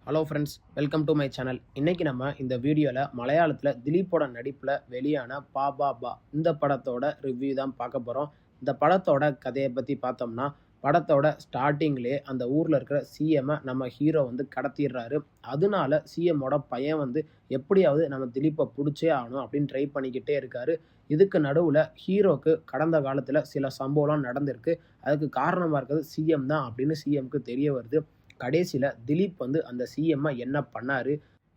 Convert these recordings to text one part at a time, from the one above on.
Hello friends, welcome to my channel. இன்றைக்கி நம்ம இந்த வீடியோவில் மலையாளத்தில் திலீப்போட நடிப்பில் வெளியான பா பா பா இந்த படத்தோட ரிவ்யூ தான் பார்க்க போகிறோம். இந்த படத்தோட கதையை பற்றி பார்த்தோம்னா, படத்தோட ஸ்டார்டிங்லேயே அந்த ஊரில் இருக்கிற சிஎம்மை நம்ம ஹீரோ வந்து கடத்திடுறாரு. அதனால சிஎம்மோட பையன் வந்து எப்படியாவது நம்ம திலீப்பை பிடிச்சே ஆகணும் அப்படின்னு ட்ரை பண்ணிக்கிட்டே இருக்காரு. இதுக்கு நடுவில் ஹீரோக்கு கடந்த காலத்தில் சில சம்பவம்லாம் நடந்திருக்கு. அதுக்கு காரணமாக இருக்கிறது சிஎம் தான் அப்படின்னு சிஎம்க்கு தெரிய வருது. கடைசியில் திலீப் வந்து அந்த சிஎம்மை என்ன பண்ணார்,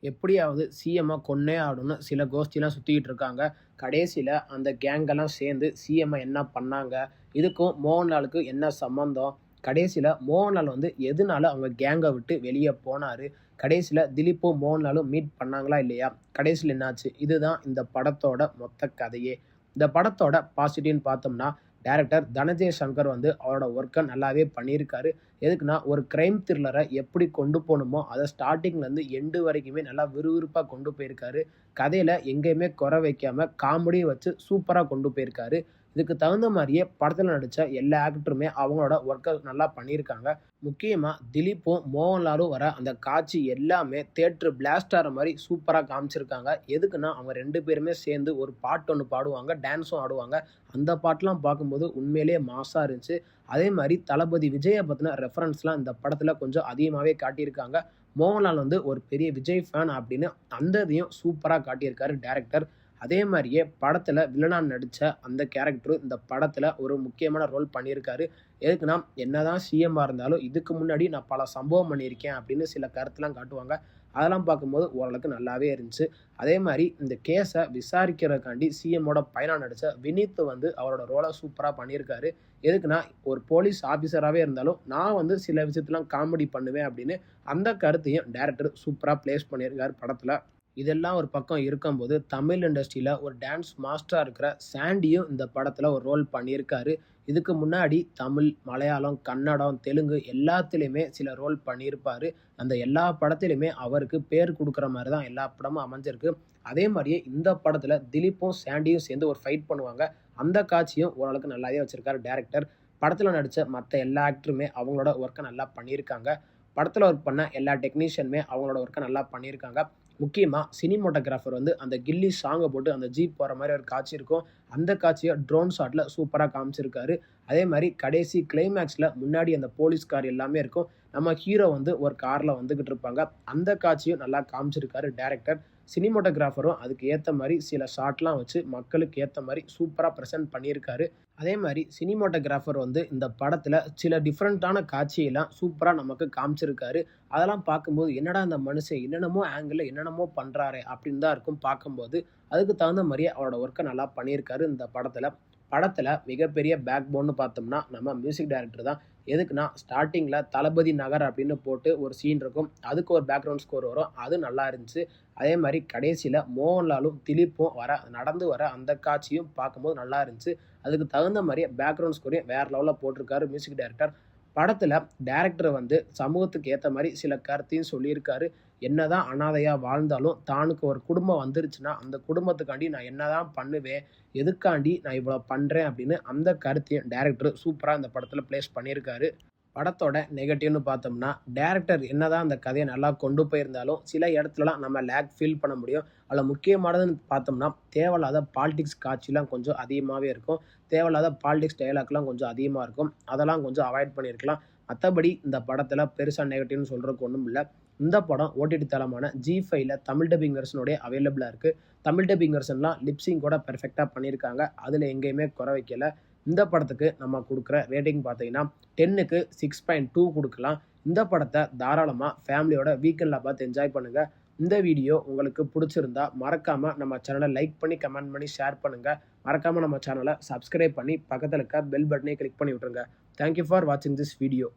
எப்படியாவது சிஎம்மை கொன்னே ஆகணும்னு சில கோஷ்டிலாம் சுற்றிக்கிட்டு இருக்காங்க. கடைசியில் அந்த கேங்கெல்லாம் சேர்ந்து சிஎம்மை என்ன பண்ணாங்க, இதுக்கும் மோகன்லாலுக்கு என்ன சம்மந்தம், கடைசியில் மோகன்லால் வந்து எதனால அவங்க கேங்கை விட்டு வெளியே போனார், கடைசியில் திலீப்பும் மோகன்லாலும் மீட் பண்ணாங்களா இல்லையா, கடைசியில் என்னாச்சு, இதுதான் இந்த படத்தோட மொத்த கதையே. இந்த படத்தோட பாசிட்டிவ்னு பார்த்தோம்னா, டைரக்டர் தனஞ்சய் சங்கர் வந்து அவரோட ஒர்க்கை நல்லாவே பண்ணியிருக்காரு. எதுக்குன்னா, ஒரு கிரைம் த்ரில்லரை எப்படி கொண்டு போகணுமோ அதை ஸ்டார்டிங்லேருந்து எண்டு வரைக்குமே நல்லா விறுவிறுப்பாக கொண்டு போயிருக்காரு. கதையில் எங்கேயுமே குறை வைக்காமல் காமெடியும் வச்சு சூப்பராக கொண்டு போயிருக்காரு. இதுக்கு தகுந்த மாதிரியே படத்தில் நடித்த எல்லா ஆக்டருமே அவங்களோட ஒர்க்கை நல்லா பண்ணியிருக்காங்க. முக்கியமாக திலீப்பும் மோகன்லாலும் வர அந்த காட்சி எல்லாமே தேட்டர் பிளாஸ்ட் ஆகிற மாதிரி சூப்பராக காமிச்சிருக்காங்க. எதுக்குன்னா, அவங்க ரெண்டு பேருமே சேர்ந்து ஒரு பாட்டு ஒன்று பாடுவாங்க, டான்ஸும் ஆடுவாங்க. அந்த பாட்டெலாம் பார்க்கும்போது உண்மையிலேயே மாசாக இருந்துச்சு. அதே மாதிரி தளபதி விஜயை பற்றின ரெஃபரன்ஸ்லாம் இந்த படத்தில் கொஞ்சம் அதிகமாகவே காட்டியிருக்காங்க. மோகன்லால் வந்து ஒரு பெரிய விஜய் ஃபேன் அப்படின்னு அந்த இதையும் சூப்பராக காட்டியிருக்காரு டைரக்டர். அதே மாதிரியே படத்தில் வில்லனா நடித்த அந்த கேரக்டரு இந்த படத்தில் ஒரு முக்கியமான ரோல் பண்ணியிருக்காரு. எதுக்குன்னா, என்னதான் சிஎம்மாக இருந்தாலும் இதுக்கு முன்னாடி நான் பல சம்பவம் பண்ணியிருக்கேன் அப்படின்னு சில கருத்துலாம் காட்டுவாங்க. அதெல்லாம் பார்க்கும்போது ஓரளவுக்கு நல்லாவே இருந்துச்சு. அதே மாதிரி இந்த கேஸை விசாரிக்கிறதுக்காண்டி சிஎம்மோட பையனாக நடித்த வினீத் வந்து அவரோட ரோலை சூப்பராக பண்ணியிருக்காரு. எதுக்குன்னா, ஒரு போலீஸ் ஆஃபீஸராகவே இருந்தாலும் நான் வந்து சில விஷயத்துலாம் காமெடி பண்ணுவேன் அப்படின்னு அந்த கருத்தையும் டைரக்டர் சூப்பராக ப்ளேஸ் பண்ணியிருக்காரு படத்தில். இதெல்லாம் ஒரு பக்கம் இருக்கும்போது, தமிழ் இண்டஸ்ட்ரியில் ஒரு டான்ஸ் மாஸ்டராக இருக்கிற சாண்டியும் இந்த படத்தில் ஒரு ரோல் பண்ணியிருக்காரு. இதுக்கு முன்னாடி தமிழ், மலையாளம், கன்னடம், தெலுங்கு எல்லாத்துலேயுமே சில ரோல் பண்ணியிருப்பார். அந்த எல்லா படத்துலையுமே அவருக்கு பேர் கொடுக்குற மாதிரி தான் எல்லா படமும் அமைஞ்சிருக்கு. அதே மாதிரியே இந்த படத்தில் திலீப்பும் சாண்டியும் சேர்ந்து ஒரு ஃபைட் பண்ணுவாங்க. அந்த காட்சியும் ஓரளவுக்கு நல்லாவே வச்சுருக்காரு டைரக்டர். படத்தில் நடித்த மற்ற எல்லா ஆக்டருமே அவங்களோட ஒர்க்கை நல்லா பண்ணியிருக்காங்க. படத்தில் ஒர்க் பண்ண எல்லா டெக்னீஷியனுமே அவங்களோட ஒர்க்கை நல்லா பண்ணியிருக்காங்க. முக்கியமாக சினிமோட்டோகிராஃபர் வந்து அந்த கில்லி சாங்கை போட்டு அந்த ஜீப் போகிற மாதிரி ஒரு காட்சி இருக்கும். அந்த காட்சியை ட்ரோன் ஷாட்டில் சூப்பராக காமிச்சிருக்காரு. அதே மாதிரி கடைசி கிளைமேக்ஸில் முன்னாடி அந்த போலீஸ் கார் எல்லாமே இருக்கும். நம்ம ஹீரோ வந்து ஒரு காரில் வந்துக்கிட்டு இருப்பாங்க. அந்த காட்சியும் நல்லா காமிச்சிருக்காரு டைரக்டர். சினிமோட்டோகிராஃபரும் அதுக்கு ஏற்ற மாதிரி சில ஷாட்லாம் வச்சு மக்களுக்கு ஏற்ற மாதிரி சூப்பராக ப்ரெசென்ட் பண்ணியிருக்காரு. அதே மாதிரி சினிமோட்டோகிராஃபர் வந்து இந்த படத்தில் சில டிஃப்ரெண்ட்டான காட்சியெல்லாம் சூப்பராக நமக்கு காமிச்சிருக்காரு. அதெல்லாம் பார்க்கும்போது என்னடா இந்த மனுஷன் என்னென்னமோ ஆங்கிளில் என்னென்னமோ பண்ணுறாரு அப்படின்னு தான் இருக்கும் பார்க்கும்போது. அதுக்கு தகுந்த மாதிரியே அவரோட ஒர்க்கை நல்லா பண்ணியிருக்காரு இந்த படத்தில். படத்தில் மிகப்பெரிய பேக் போன்னு பார்த்தோம்னா நம்ம மியூசிக் டைரக்டர் தான். எதுக்குன்னா, ஸ்டார்டிங்கில் தளபதி நகர் அப்படின்னு போட்டு ஒரு சீன் இருக்கும். அதுக்கு ஒரு பேக்ரவுண்ட் ஸ்கோர் வரும். அது நல்லா இருந்துச்சு. அதே மாதிரி கடைசியில் மோகன்லாலும் திலீப்பும் நடந்து வர அந்த காட்சியும் பார்க்கும்போது நல்லா இருந்துச்சு. அதுக்கு தகுந்த மாதிரியே பேக்ரவுண்ட் ஸ்கோரையும் வேறு லெவலில் போட்டிருக்காரு மியூசிக் டைரக்டர். படத்தில் டைரக்டர் வந்து சமூகத்துக்கு ஏற்ற மாதிரி சில கருத்தையும் சொல்லியிருக்காரு. என்னதான் அனாதையாக வாழ்ந்தாலும் தானுக்கு ஒரு குடும்பம் வந்துருச்சுன்னா அந்த குடும்பத்துக்காண்டி நான் என்னதான் பண்ணுவேன், எதுக்காண்டி நான் இவ்வளோ பண்ணுறேன் அப்படின்னு அந்த கருத்தையும் டைரக்டர் சூப்பராக இந்த படத்தில் ப்ளேஸ் பண்ணியிருக்காரு. படத்தோட நெகட்டிவ்னு பார்த்தோம்னா, டைரக்டர் என்னதான் அந்த கதையை நல்லா கொண்டு போயிருந்தாலும் சில இடத்துலலாம் நம்ம லேக் ஃபீல் பண்ண முடியும். அதில் முக்கியமானதுன்னு பார்த்தோம்னா, தேவையில்லாத பாலிடிக்ஸ் காட்சிலாம் கொஞ்சம் அதிகமாகவே இருக்கும். தேவையில்லாத பாலிடிக்ஸ் டயலாக்லாம் கொஞ்சம் அதிகமாக இருக்கும். அதெல்லாம் கொஞ்சம் அவாய்ட் பண்ணியிருக்கலாம். மற்றபடி இந்த படத்தில் பெருசாக நெகட்டிவ்னு சொல்கிறதுக்கு ஒன்றும் இல்லை. இந்த படம் ஓடிடி தளமான ஜி5ல தமிழ் டப்பிங் வெர்ஷனோட அவைலபிளாக இருக்குது. தமிழ் டப்பிங் வெர்ஷன்லாம் லிப்சிங் கூட பெர்ஃபெக்டாக பண்ணியிருக்காங்க. அதில் எங்கேயுமே குறை வைக்கல. இந்த படத்துக்கு நம்ம கொடுக்குற ரேட்டிங் பார்த்தீங்கன்னா 10க்கு 6.2 கொடுக்கலாம். இந்த படத்தை தாராளமாக ஃபேமிலியோட வீக்கெண்டில் பார்த்து என்ஜாய் பண்ணுங்கள். இந்த வீடியோ உங்களுக்கு பிடிச்சிருந்தா மறக்காமல் நம்ம சேனலை லைக் பண்ணி கமெண்ட் பண்ணி ஷேர் பண்ணுங்கள். மறக்காமல் நம்ம சேனலை சப்ஸ்கிரைப் பண்ணி பக்கத்தில் இருக்க பெல் பட்டனை கிளிக் பண்ணி விட்ருங்க. தேங்க்யூ ஃபார் வாட்சிங் திஸ் வீடியோ.